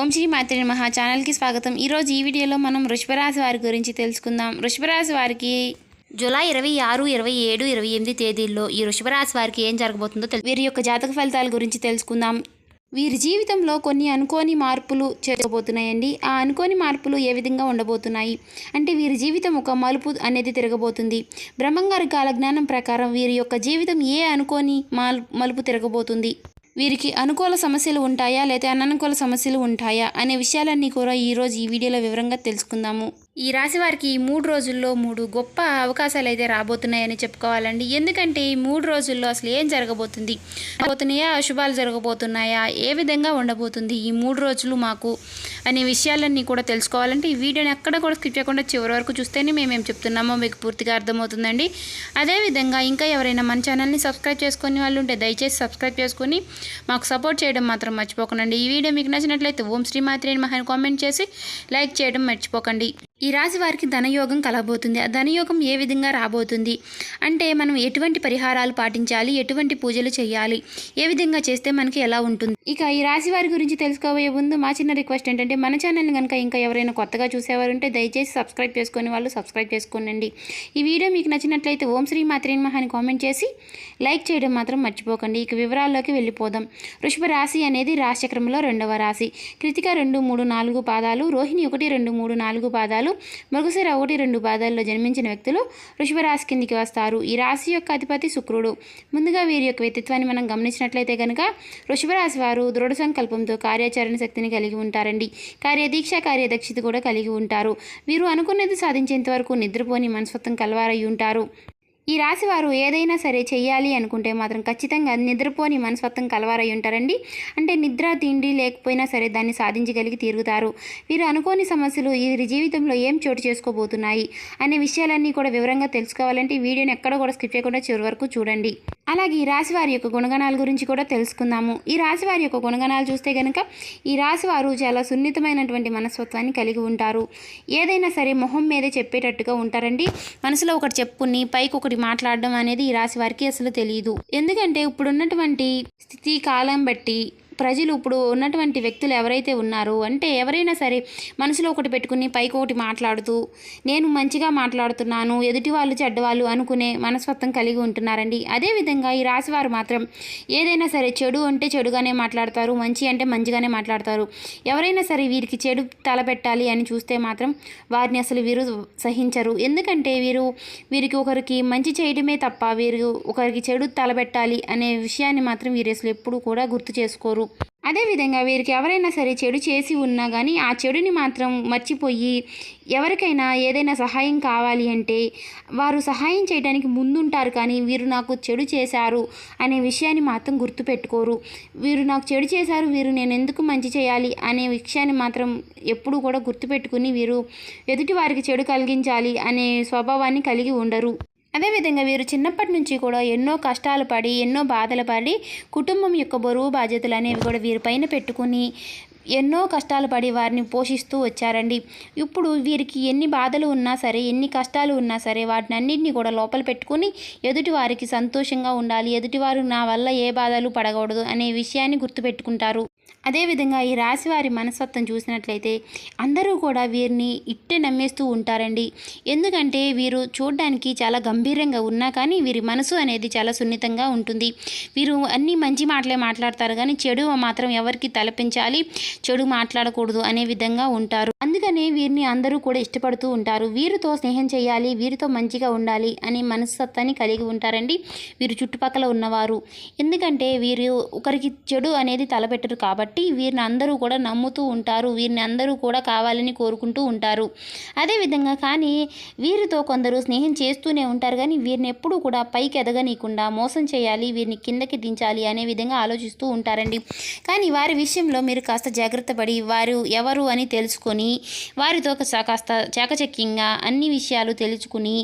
ఓం శ్రీ మాత్రే నమః ఛానల్కి స్వాగతం. ఈరోజు ఈ వీడియోలో మనం వృషభ రాశి వారి గురించి తెలుసుకుందాం. వృషభ రాశి వారికి జూలై 26, 27, 28 తేదీల్లో ఈ వృషభ రాశి వారికి ఏం జరగబోతుందో వీరి యొక్క జాతక ఫలితాల గురించి తెలుసుకుందాం. వీరి జీవితంలో కొన్ని అనుకోని మార్పులు జరగబోతున్నాయండి. ఆ అనుకోని మార్పులు ఏ విధంగా ఉండబోతున్నాయి అంటే వీరి జీవితం ఒక మలుపు అనేది తిరగబోతుంది. బ్రహ్మంగారి కాలజ్ఞానం ప్రకారం వీరి యొక్క జీవితం ఏ అనుకోని మలుపు తిరగబోతుంది, వీరికి అనుకూల సమస్యలు ఉంటాయా లేదా అననుకూల సమస్యలు ఉంటాయా అనే విషయాలన్నీ కూడా ఈరోజు ఈ వీడియోలో వివరంగా తెలుసుకుందాము. ఈ రాశి వారికి ఈ 3 రోజుల్లో 3 గొప్ప అవకాశాలు అయితే రాబోతున్నాయని చెప్పుకోవాలండి. ఎందుకంటే ఈ 3 రోజుల్లో అసలు ఏం జరగబోతుంది, అశుభాలు జరగబోతున్నాయా, ఏ విధంగా ఉండబోతుంది ఈ 3 రోజులు మాకు అనే విషయాలన్నీ కూడా తెలుసుకోవాలంటే ఈ వీడియోని ఎక్కడ కూడా స్కిప్ చేయకుండా చివరి వరకు చూస్తేనే మేమేం చెప్తున్నామో మీకు పూర్తిగా అర్థమవుతుందండి. అదేవిధంగా ఇంకా ఎవరైనా మన ఛానల్ని సబ్స్క్రైబ్ చేసుకునే వాళ్ళు ఉంటే దయచేసి సబ్స్క్రైబ్ చేసుకుని మాకు సపోర్ట్ చేయడం మాత్రం మర్చిపోకండి. ఈ వీడియో మీకు నచ్చినట్లయితే ఓం శ్రీ మాత్రే నమః అని కామెంట్ చేసి లైక్ చేయడం మర్చిపోకండి. ఈ రాశి వారికి ధనయోగం కలగబోతుంది. ఆ ధనయోగం ఏ విధంగా రాబోతుంది అంటే మనం ఎటువంటి పరిహారాలు పాటించాలి, ఎటువంటి పూజలు చేయాలి, ఏ విధంగా చేస్తే మనకి ఎలా ఉంటుంది. ఇక ఈ రాశి వారి గురించి తెలుసుకోబోయే ముందు మా చిన్న రిక్వెస్ట్ ఏంటంటే మన ఛానల్ని కనుక ఇంకా ఎవరైనా కొత్తగా చూసేవారు ఉంటే దయచేసి సబ్స్క్రైబ్ చేసుకునే వాళ్ళు సబ్స్క్రైబ్ చేసుకోండి. ఈ వీడియో మీకు నచ్చినట్లయితే ఓం శ్రీ మాత్రే నమః అని కామెంట్ చేసి లైక్ చేయడం మాత్రం మర్చిపోకండి. ఇక వివరాల్లోకి వెళ్ళిపోదాం. వృషభ రాశి అనేది రాశిచక్రంలో 2వ రాశి. కృతిక 2, 3, 4 పాదాలు, రోహిణి 1, 2, 3, 4 పాదాలు, మృగశిర 1, 2 పాదాల్లో జన్మించిన వ్యక్తులు వృషభ రాశి కిందికి వస్తారు. ఈ రాశి యొక్క అధిపతి శుక్రుడు. ముందుగా వీరి యొక్క వ్యక్తిత్వాన్ని మనం గమనించినట్లయితే కనుక వృషభ రాశి వారు దృఢ సంకల్పంతో కార్యాచరణ శక్తిని కలిగి ఉంటారండి. కార్యదీక్ష, కార్యదక్షత కూడా కలిగి ఉంటారు. వీరు అనుకున్నది సాధించేంత వరకు నిద్రపోని మనస్తత్వం కలవారై ఉంటారు. ఈ రాశి వారు ఏదైనా సరే చెయ్యాలి అనుకుంటే మాత్రం ఖచ్చితంగా నిద్రపోని మనస్తత్వం కలవారై ఉంటారండి. అంటే నిద్ర తిండి లేకపోయినా సరే దాన్ని సాధించగలిగి తీరుగుతారు. వీరు అనుకోని సమస్యలు వీరి జీవితంలో ఏం చోటు చేసుకోబోతున్నాయి అనే విషయాలన్నీ కూడా వివరంగా తెలుసుకోవాలంటే ఈ వీడియోని ఎక్కడ కూడా స్కిప్ చేయకుండా చివరి వరకు చూడండి. అలాగే ఈ రాశి వారి యొక్క గుణగణాల గురించి కూడా తెలుసుకుందాము. ఈ రాశి వారి యొక్క గుణగణాలు చూస్తే కనుక ఈ రాశి వారు చాలా సున్నితమైనటువంటి మనస్తత్వాన్ని కలిగి ఉంటారు. ఏదైనా సరే మొహం మీదే చెప్పేటట్టుగా ఉంటారండి. మనసులో ఒకటి చెప్పుకుని పైకి ఒకటి మాట్లాడడం అనేది ఈ రాశి వారికి అసలు తెలియదు. ఎందుకంటే ఇప్పుడున్నటువంటి స్థితి కాలం బట్టి ప్రజలు ఇప్పుడు ఉన్నటువంటి వ్యక్తులు ఎవరైతే ఉన్నారో అంటే ఎవరైనా సరే మనసులో ఒకటి పెట్టుకుని పైకి ఒకటి మాట్లాడుతూ నేను మంచిగా మాట్లాడుతున్నాను, ఎదుటి వాళ్ళు చెడ్డవాళ్ళు అనుకునే మనస్తత్వం కలిగి ఉంటున్నారండి. అదేవిధంగా ఈ రాశివారు మాత్రం ఏదైనా సరే చెడు అంటే చెడుగానే మాట్లాడతారు, మంచి అంటే మంచిగానే మాట్లాడతారు. ఎవరైనా సరే వీరికి చెడు తలపెట్టాలి అని చూస్తే మాత్రం వారిని అసలు వీరు సహించరు. ఎందుకంటే వీరికి ఒకరికి మంచి చేయడమే తప్ప వీరు ఒకరికి చెడు తలపెట్టాలి అనే విషయాన్ని మాత్రం వీరు అసలు ఎప్పుడు కూడా గుర్తు చేసుకోరు. అదేవిధంగా వీరికి ఎవరైనా సరే చెడు చేసి ఉన్నా కానీ ఆ చెడుని మాత్రం మర్చిపోయి ఎవరికైనా ఏదైనా సహాయం కావాలి అంటే వారు సహాయం చేయడానికి ముందుంటారు. కానీ వీరు నాకు చెడు చేశారు అనే విషయాన్ని మాత్రం గుర్తుపెట్టుకోరు. వీరు నాకు చెడు చేశారు, వీరు నేను ఎందుకు మంచి చేయాలి అనే విషయాన్ని మాత్రం ఎప్పుడు కూడా గుర్తుపెట్టుకుని వీరు ఎదుటి వారికి చెడు కలిగించాలి అనే స్వభావాన్ని కలిగి ఉండరు. అదేవిధంగా వీరు చిన్నప్పటి నుంచి కూడా ఎన్నో కష్టాలు పడి ఎన్నో బాధలు పడి కుటుంబం యొక్క బరువు బాధ్యతలు అనేవి కూడా వీరిపైన పెట్టుకుని ఎన్నో కష్టాలు పడి వారిని పోషిస్తూ వచ్చారండి. ఇప్పుడు వీరికి ఎన్ని బాధలు ఉన్నా సరే, ఎన్ని కష్టాలు ఉన్నా సరే వాటిని అన్నింటినీ కూడా లోపల పెట్టుకుని ఎదుటి వారికి సంతోషంగా ఉండాలి, ఎదుటివారు నా వల్ల ఏ బాధలు పడకూడదు అనే విషయాన్ని గుర్తుపెట్టుకుంటారు. అదేవిధంగా ఈ రాశి వారి మనస్తత్వం చూసినట్లయితే అందరూ కూడా వీరిని ఇట్టే నమ్మేస్తూ ఉంటారండి. ఎందుకంటే వీరు చూడడానికి చాలా గంభీరంగా ఉన్నా కానీ వీరి మనసు అనేది చాలా సున్నితంగా ఉంటుంది. వీరు అన్ని మంచి మాటలే మాట్లాడతారు కానీ చెడు మాత్రం ఎవరికి తలపించాలి, చెడు మాట్లాడకూడదు అనే విధంగా ఉంటారు. అందుకనే వీరిని అందరూ కూడా ఇష్టపడుతూ ఉంటారు. వీరితో స్నేహం చేయాలి, వీరితో మంచిగా ఉండాలి అనే మనస్తత్వాన్ని కలిగి ఉంటారండి వీరు చుట్టుపక్కల ఉన్నవారు. ఎందుకంటే వీరు ఒకరికి చెడు అనేది తలపెట్టరు కాబట్టి వీరిని అందరూ కూడా నమ్ముతూ ఉంటారు, వీరిని అందరూ కూడా కావాలని కోరుకుంటూ ఉంటారు. అదేవిధంగా కానీ వీరితో కొందరు స్నేహం చేస్తూనే ఉంటారు కానీ వీరిని ఎప్పుడూ కూడా పైకి ఎదగనీయకుండా మోసం చేయాలి, వీరిని కిందకి దించాలి అనే విధంగా ఆలోచిస్తూ ఉంటారండి. కానీ వారి విషయంలో మీరు కాస్త జాగ్రత్త పడి వారు ఎవరు అని తెలుసుకొని వారితో కాస్త చాకచక్యంగా అన్ని విషయాలు తెలుసుకుని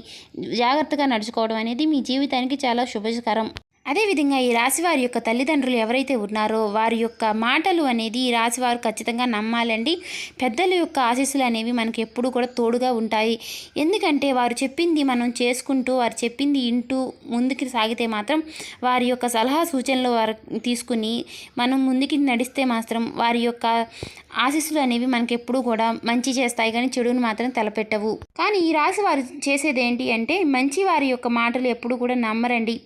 జాగ్రత్తగా నడుచుకోవడం అనేది మీ జీవితానికి చాలా శుభకరం. అదేవిధంగా ఈ రాశివారి యొక్క తల్లిదండ్రులు ఎవరైతే ఉన్నారో వారి యొక్క మాటలు అనేది ఈ రాశివారు ఖచ్చితంగా నమ్మాలండి. పెద్దల యొక్క ఆశీస్సులు అనేవి మనకి ఎప్పుడు కూడా తోడుగా ఉంటాయి. ఎందుకంటే వారు చెప్పింది మనం చేసుకుంటూ వారు చెప్పింది వింటూ ముందుకు సాగితే మాత్రం వారి యొక్క సలహా సూచనలు వారు తీసుకుని మనం ముందుకి నడిస్తే మాత్రం వారి యొక్క ఆశీస్సులు అనేవి మనకి ఎప్పుడు కూడా మంచి చేస్తాయి, కానీ చెడును మాత్రం తలపెట్టవు. కానీ ఈ రాశి వారు చేసేది ఏంటి అంటే మంచి వారి యొక్క మాటలు ఎప్పుడు కూడా నమ్మరండి.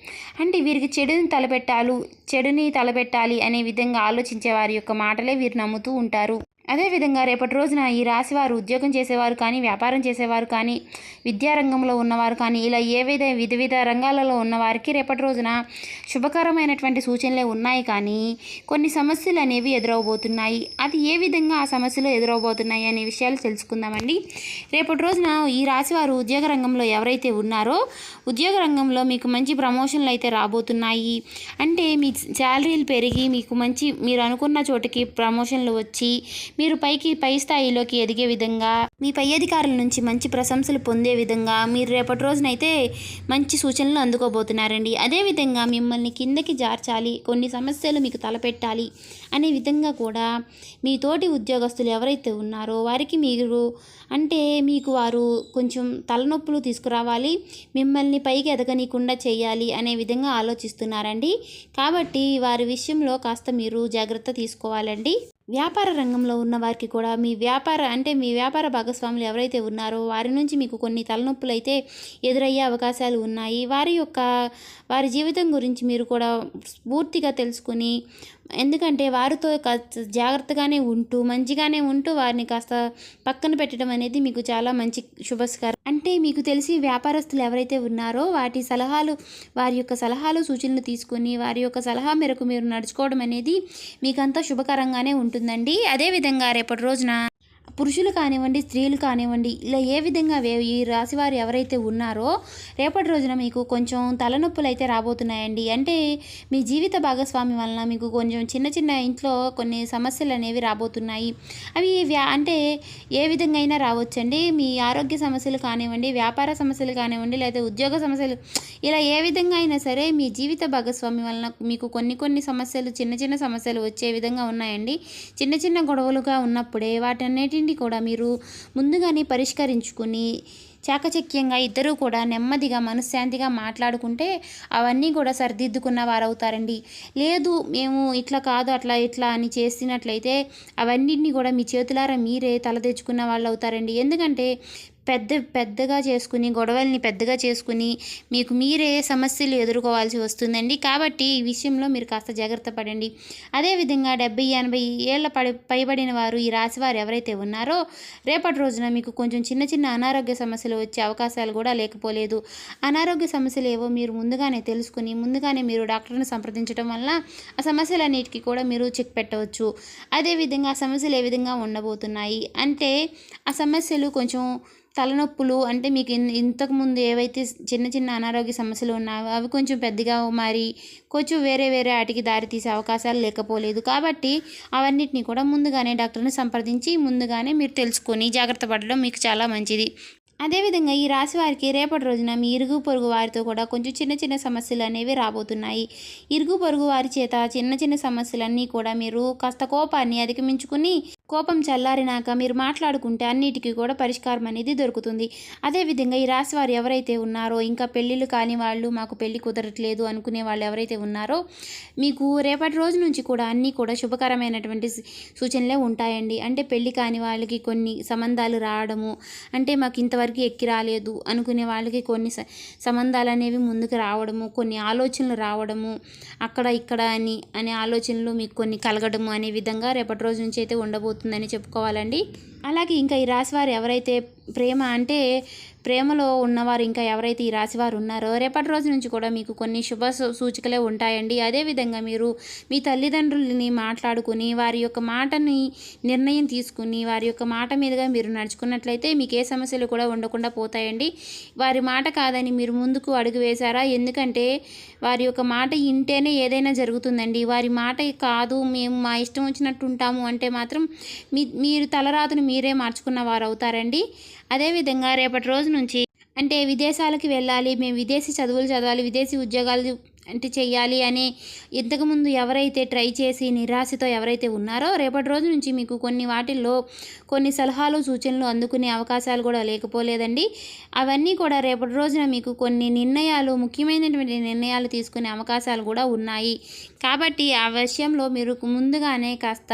అంటే వీరికి చెడుని తలపెట్టాలి అనే విధంగా ఆలోచించే వారి యొక్క మాటలే వీరు నమ్ముతూ ఉంటారు. అదేవిధంగా రేపటి రోజున ఈ రాశివారు ఉద్యోగం చేసేవారు కానీ, వ్యాపారం చేసేవారు కానీ, విద్యారంగంలో ఉన్నవారు కానీ, ఇలా వివిధ రంగాలలో ఉన్నవారికి రేపటి రోజున శుభకరమైనటువంటి సూచనలే ఉన్నాయి. కానీ కొన్ని సమస్యలు అనేవి ఎదురవబోతున్నాయి. అది ఏ విధంగా ఆ సమస్యలు ఎదురవబోతున్నాయి అనే విషయాలు తెలుసుకుందామండి. రేపటి రోజున ఈ రాశివారు ఉద్యోగ రంగంలో ఎవరైతే ఉన్నారో ఉద్యోగ రంగంలో మీకు మంచి ప్రమోషన్లు అయితే రాబోతున్నాయి. అంటే మీ శాలరీలు పెరిగి మీరు అనుకున్న చోటికి ప్రమోషన్లు వచ్చి మీరు పై స్థాయిలోకి ఎదిగే విధంగా, మీ పై అధికారుల నుంచి మంచి ప్రశంసలు పొందే విధంగా మీరు రేపటి రోజునైతే మంచి సూచనలు అందుకోబోతున్నారండి. అదేవిధంగా మిమ్మల్ని కిందకి జార్చాలి, కొన్ని సమస్యలు మీకు తలపెట్టాలి అనే విధంగా కూడా మీ తోటి ఉద్యోగస్తులు ఎవరైతే ఉన్నారో వారికి మీకు వారు కొంచెం తలనొప్పులు తీసుకురావాలి, మిమ్మల్ని పైకి ఎదగనీయకుండా చేయాలి అనే విధంగా ఆలోచిస్తున్నారండి. కాబట్టి వారి విషయంలో కాస్త మీరు జాగ్రత్త తీసుకోవాలండి. వ్యాపార రంగంలో ఉన్న వారికి కూడా మీ వ్యాపార భాగస్వాములు ఎవరైతే ఉన్నారో వారి నుంచి మీకు కొన్ని తలనొప్పులు అయితే ఎదురయ్యే అవకాశాలు ఉన్నాయి. వారి జీవితం గురించి మీరు కూడా పూర్తిగా తెలుసుకుని, ఎందుకంటే వారితో జాగ్రత్తగానే మంచిగానే ఉంటూ వారిని కాస్త పక్కన పెట్టడం అనేది మీకు చాలా మంచి శుభస్కారం. అంటే మీకు తెలిసి వ్యాపారస్తులు ఎవరైతే ఉన్నారో వారి యొక్క సలహాలు సూచనలు తీసుకుని వారి యొక్క సలహా మేరకు మీరు నడుచుకోవడం అనేది మీకంతా శుభకరంగానే ఉంటుందండి. అదేవిధంగా రేపటి రోజున పురుషులు కానివ్వండి, స్త్రీలు కానివ్వండి, ఇలా ఏ విధంగా ఈ రాశివారు ఎవరైతే ఉన్నారో రేపటి రోజున మీకు కొంచెం తలనొప్పులు అయితే రాబోతున్నాయండి. అంటే మీ జీవిత భాగస్వామి వలన మీకు కొంచెం చిన్న ఇంట్లో కొన్ని సమస్యలు అనేవి రాబోతున్నాయి. అవి అంటే ఏ విధంగా అయినా రావచ్చండి. మీ ఆరోగ్య సమస్యలు కానివ్వండి, వ్యాపార సమస్యలు కానివ్వండి, లేదా ఉద్యోగ సమస్యలు, ఇలా ఏ విధంగా అయినా సరే మీ జీవిత భాగస్వామి వలన మీకు కొన్ని సమస్యలు, చిన్న సమస్యలు వచ్చే విధంగా ఉన్నాయండి. చిన్న గొడవలుగా ఉన్నప్పుడే వాటన్నిటిని కూడా మీరు ముందుగానే పరిష్కరించుకుని చాకచక్యంగా ఇద్దరూ కూడా నెమ్మదిగా మనశ్శాంతిగా మాట్లాడుకుంటే అవన్నీ కూడా సరిదిద్దుకున్న వారవుతారండి. లేదు మేము ఇట్లా కాదు ఇట్లా అని చేసినట్లయితే అవన్నిటిని కూడా మీ చేతులారా మీరే తల తెచ్చుకున్న వాళ్ళు అవుతారండి. ఎందుకంటే పెద్దగా చేసుకుని గొడవల్ని పెద్దగా చేసుకుని మీకు మీరే సమస్యలు ఎదుర్కోవాల్సి వస్తుందండి. కాబట్టి ఈ విషయంలో మీరు కాస్త జాగ్రత్త పడండి. అదేవిధంగా 70-80 ఏళ్ళ పైబడిన వారు ఈ రాశివారు ఎవరైతే ఉన్నారో రేపటి రోజున మీకు కొంచెం చిన్న అనారోగ్య సమస్యలు వచ్చే అవకాశాలు కూడా లేకపోలేదు. అనారోగ్య సమస్యలు ఏవో మీరు ముందుగానే తెలుసుకుని ముందుగానే మీరు డాక్టర్ని సంప్రదించడం వల్ల ఆ సమస్యలన్నిటికీ కూడా మీరు చెక్ పెట్టవచ్చు. అదేవిధంగా ఆ సమస్యలు ఏ విధంగా ఉండబోతున్నాయి అంటే ఆ సమస్యలు కొంచెం తలనొప్పులు, అంటే మీకు ఇంతకుముందు ఏవైతే చిన్న అనారోగ్య సమస్యలు ఉన్నాయో అవి కొంచెం పెద్దగా మారి కొంచెం వేరే వాటికి దారితీసే అవకాశాలు లేకపోలేదు. కాబట్టి అవన్నిటిని కూడా ముందుగానే డాక్టర్ని సంప్రదించి ముందుగానే మీరు తెలుసుకొని జాగ్రత్త పడడం మీకు చాలా మంచిది. అదేవిధంగా ఈ రాశి వారికి రేపటి రోజున మీ ఇరుగు పొరుగు వారితో కూడా కొంచెం చిన్న సమస్యలు అనేవి రాబోతున్నాయి. ఇరుగు పొరుగు వారి చేత చిన్న సమస్యలన్నీ కూడా మీరు కాస్త కోపాన్ని అధిగమించుకుని కోపం చల్లారినాక మీరు మాట్లాడుకుంటే అన్నిటికీ కూడా పరిష్కారం అనేది దొరుకుతుంది. అదేవిధంగా ఈ రాశి వారు ఎవరైతే ఉన్నారో ఇంకా పెళ్ళిళ్ళు కాని వాళ్ళు, మాకు పెళ్ళి కుదరట్లేదు అనుకునే వాళ్ళు ఎవరైతే ఉన్నారో మీకు రేపటి రోజు నుంచి కూడా అన్నీ కూడా శుభకరమైనటువంటి సూచనలే ఉంటాయండి. అంటే పెళ్ళి కాని వాళ్ళకి కొన్ని సంబంధాలు రావడము, అంటే మాకు ఇంతవరకు ఎక్కి రాలేదు అనుకునే వాళ్ళకి కొన్ని సంబంధాలు అనేవి ముందుకు రావడము, కొన్ని ఆలోచనలు రావడము, అక్కడ ఇక్కడ అనే ఆలోచనలు మీకు కొన్ని కలగడము అనే విధంగా రేపటి రోజు నుంచి అయితే ఉండబోతుందని చెప్పుకోవాలండి. అలాగే ఇంకా ఈ రాశివారు ఎవరైతే ప్రేమలో ఉన్నవారు ఇంకా ఎవరైతే ఈ రాశివారు ఉన్నారో రేపటి రోజు నుంచి కూడా మీకు కొన్ని శుభ సూచికలే ఉంటాయండి. అదేవిధంగా మీరు మీ తల్లిదండ్రులని మాట్లాడుకుని వారి యొక్క మాటని నిర్ణయం తీసుకుని వారి యొక్క మాట మీదుగా మీరు నడుచుకున్నట్లయితే మీకు ఏ సమస్యలు కూడా ఉండకుండా పోతాయండి. వారి మాట కాదని మీరు ముందుకు అడుగు వేశారా, ఎందుకంటే వారి యొక్క మాట ఇంటేనే ఏదైనా జరుగుతుందండి. వారి మాట కాదు మేము మా ఇష్టం వచ్చినట్టు ఉంటాము అంటే మాత్రం మీరు తలరాతను మీరే మార్చుకున్న వారు అవుతారండి. అదేవిధంగా రేపటి రోజు నుంచి అంటే విదేశాలకు వెళ్ళాలి, మేము విదేశీ చదువులు చదవాలి, విదేశీ ఉద్యోగాలు అంటే చెయ్యాలి అనే ఇంతకుముందు ఎవరైతే ట్రై చేసి నిరాశతో ఎవరైతే ఉన్నారో రేపటి రోజు నుంచి మీకు కొన్ని వాటిల్లో కొన్ని సలహాలు సూచనలు అందుకునే అవకాశాలు కూడా లేకపోలేదండి. అవన్నీ కూడా రేపటి రోజున మీకు కొన్ని నిర్ణయాలు ముఖ్యమైనటువంటి నిర్ణయాలు తీసుకునే అవకాశాలు కూడా ఉన్నాయి. కాబట్టి ఆ విషయంలో మీరు ముందుగానే కాస్త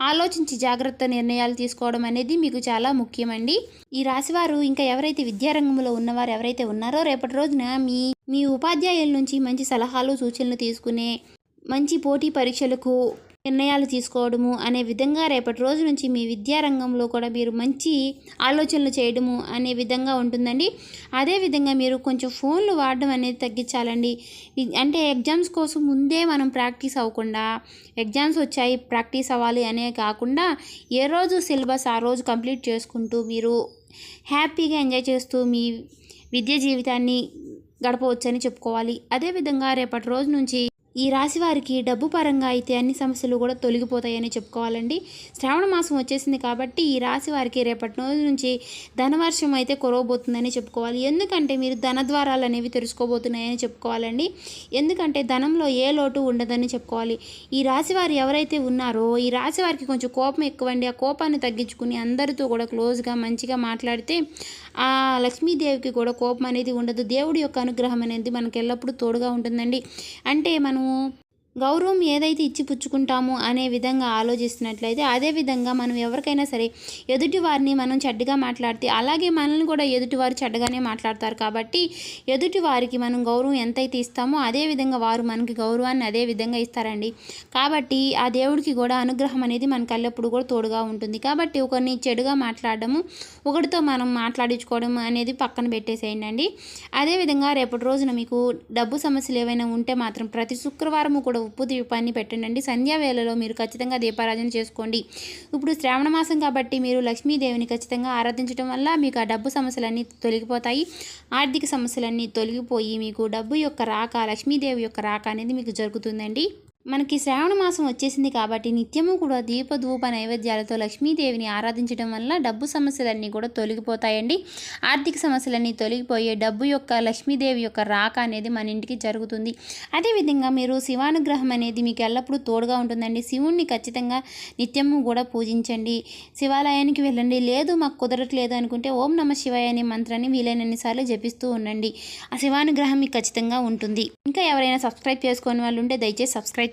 ఆలోచించి జాగ్రత్త నిర్ణయాలు తీసుకోవడం అనేది మీకు చాలా ముఖ్యమండి. ఈ రాశివారు ఇంకా ఎవరైతే విద్యారంగంలో ఉన్నవారు ఎవరైతే ఉన్నారో రేపటి రోజున మీ ఉపాధ్యాయుల నుంచి మంచి సలహాలు సూచనలు తీసుకునే మంచి పోటీ పరీక్షలకు నిర్ణయాలు తీసుకోవడము అనే విధంగా రేపటి రోజు నుంచి మీ విద్యారంగంలో కూడా మీరు మంచి ఆలోచనలు చేయడము అనే విధంగా ఉంటుందండి. అదేవిధంగా మీరు కొంచెం ఫోన్లు వాడడం అనేది తగ్గించాలండి. అంటే ఎగ్జామ్స్ కోసం ముందే మనం ప్రాక్టీస్ అవ్వకుండా ఎగ్జామ్స్ వచ్చాయి ప్రాక్టీస్ అవ్వాలి అనే కాకుండా ఏ రోజు సిలబస్ ఆ రోజు కంప్లీట్ చేసుకుంటూ మీరు హ్యాపీగా ఎంజాయ్ చేస్తూ మీ విద్య జీవితాన్ని గడపవచ్చని చెప్పుకోవాలి. అదేవిధంగా రేపటి రోజు నుంచి ఈ రాశి వారికి డబ్బు పరంగా అయితే అన్ని సమస్యలు కూడా తొలగిపోతాయని చెప్పుకోవాలండి. శ్రావణ మాసం వచ్చేసింది కాబట్టి ఈ రాశి వారికి రేపటి రోజు నుంచి ధనవర్షం అయితే కురవబోతుందని చెప్పుకోవాలి. ఎందుకంటే మీరు ధన ద్వారాలు అనేవి తెరుచుకోబోతున్నాయని చెప్పుకోవాలండి. ఎందుకంటే ధనంలో ఏ లోటు ఉండదని చెప్పుకోవాలి. ఈ రాశి వారు ఎవరైతే ఉన్నారో ఈ రాశి వారికి కొంచెం కోపం ఎక్కువండి. ఆ కోపాన్ని తగ్గించుకుని అందరితో కూడా క్లోజ్గా మంచిగా మాట్లాడితే ఆ లక్ష్మీదేవికి కూడా కోపం అనేది ఉండదు. దేవుడి యొక్క అనుగ్రహం అనేది మనకి ఎల్లప్పుడూ తోడుగా ఉంటుందండి. అంటే మనము గౌరవం ఏదైతే ఇచ్చి పుచ్చుకుంటామో అనే విధంగా ఆలోచిస్తున్నట్లయితే అదేవిధంగా మనం ఎవరికైనా సరే ఎదుటి వారిని మనం చెడ్డగా మాట్లాడితే అలాగే మనల్ని కూడా ఎదుటివారు చెడ్డగానే మాట్లాడతారు. కాబట్టి ఎదుటి వారికి మనం గౌరవం ఎంతైతే ఇస్తామో అదేవిధంగా వారు మనకి గౌరవాన్ని అదే విధంగా ఇస్తారండి. కాబట్టి ఆ దేవుడికి కూడా అనుగ్రహం అనేది మనకు ఎల్లప్పుడూ కూడా తోడుగా ఉంటుంది. కాబట్టి ఒకరిని చెడుగా మాట్లాడడము ఒకటితో మనం మాట్లాడించుకోవడం అనేది పక్కన పెట్టేసేయండి. అదేవిధంగా రేపటి రోజున మీకు డబ్బు సమస్యలు ఏవైనా ఉంటే మాత్రం ప్రతి శుక్రవారము కూడా ఉప్పు దీపాన్ని పెట్టండి. సంధ్యా వేళలో మీరు ఖచ్చితంగా దీపారాధన చేసుకోండి. ఇప్పుడు శ్రావణ మాసం కాబట్టి మీరు లక్ష్మీదేవిని ఖచ్చితంగా ఆరాధించడం వల్ల మీకు ఆ డబ్బు సమస్యలన్నీ తొలగిపోతాయి. ఆర్థిక సమస్యలన్నీ తొలగిపోయి మీకు డబ్బు యొక్క రాక లక్ష్మీదేవి యొక్క రాక అనేది మీకు జరుగుతుందండి. మనకి శ్రావణ మాసం వచ్చేసింది కాబట్టి నిత్యము కూడా దీపధూప నైవేద్యాలతో లక్ష్మీదేవిని ఆరాధించడం వల్ల డబ్బు సమస్యలన్నీ కూడా తొలగిపోతాయండి. ఆర్థిక సమస్యలన్నీ తొలగిపోయే డబ్బు యొక్క లక్ష్మీదేవి యొక్క రాక అనేది మన ఇంటికి జరుగుతుంది. అదేవిధంగా మీరు శివానుగ్రహం అనేది మీకు ఎల్లప్పుడూ తోడుగా ఉంటుందండి. శివుణ్ణి ఖచ్చితంగా నిత్యము కూడా పూజించండి. శివాలయానికి వెళ్ళండి. లేదు మాకు కుదరట్లేదు అనుకుంటే ఓం నమ శివాయ అనే మంత్రాన్ని వీలైనన్నిసార్లు జపిస్తూ ఉండండి. ఆ శివానుగ్రహం మీకు ఖచ్చితంగా ఉంటుంది. ఇంకా ఎవరైనా సబ్స్క్రైబ్ చేసుకునే వాళ్ళు ఉంటే దయచేసి సబ్స్క్రైబ్